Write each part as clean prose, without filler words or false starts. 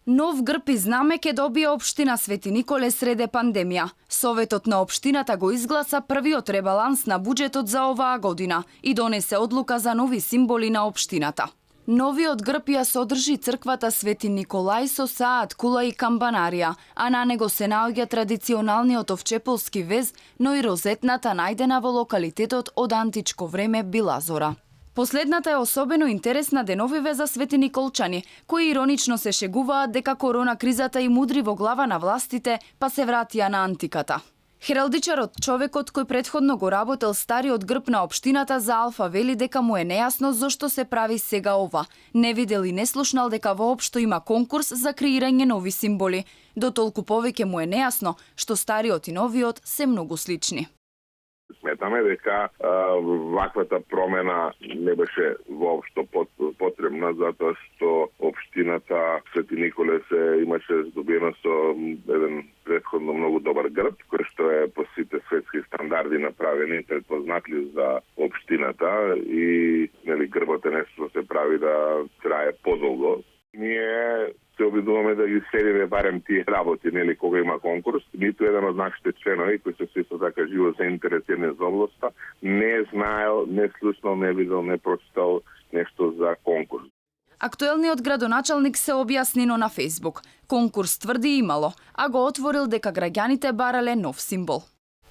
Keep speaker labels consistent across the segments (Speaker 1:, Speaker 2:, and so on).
Speaker 1: Нов грб и знаме ќе добие општина Свети Николе среде пандемија. Советот на општината го изгласа првиот ребаланс на буџетот за оваа година и донесе одлука за нови символи на општината. Новиот грб ја содржи црквата Свети Николај со саат, кула и камбанарија, а на него се наоѓа традиционалниот овчеполски вез, но и розетната најдена во локалитетот од античко време Билазора. Последната е особено интересна деновиве за свети николчани, кои иронично се шегуваат дека корона кризата им удри во глава на властите, па се вратија на антиката. Хералдичарот, човекот кој претходно го работел стариот грб на општината за Алфа, вели дека му е нејасно зошто се прави сега ова. Не видел и не слушнал дека воопшто има конкурс за креирање нови символи. Дотолку повеќе му е нејасно што стариот и новиот се многу слични.
Speaker 2: Сметаме дека ваквата промена не беше воопшто потребна, затоа што општината Свети Николе се имаше здобиено со еден претходно многу добар грб, кој што е по сите светски стандарди направен и предпознатлив за општината и грбот е нешто се прави да трае подолго. Ние се обидуваме да ги следиме барем тие работи, кога има конкурс. Ниту еден од нашите членови, кои се исто така живо заинтересирани за областа, не знаел, не слушнал, не видел, не прочитал нешто за конкурс.
Speaker 1: Актуелниот градоначалник се објаснено на Фејсбук. Конкурс тврди имало, а го отворил дека граѓаните барале нов символ.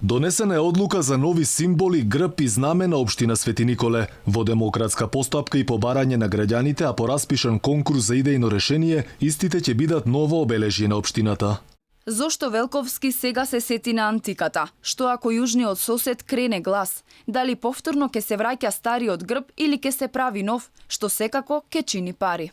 Speaker 3: Донесена е одлука за нови символи, грб и знаме на општина Свети Николе. Во демократска постапка и по барање на граѓаните, а по распишан конкурс за идејно решение, истите ќе бидат ново обележје на општината.
Speaker 1: Зошто Велковски сега се сети на антиката? Што ако јужниот сосед крене глас? Дали повторно ќе се враќа стариот грб или ќе се прави нов, што секако ќе чини пари?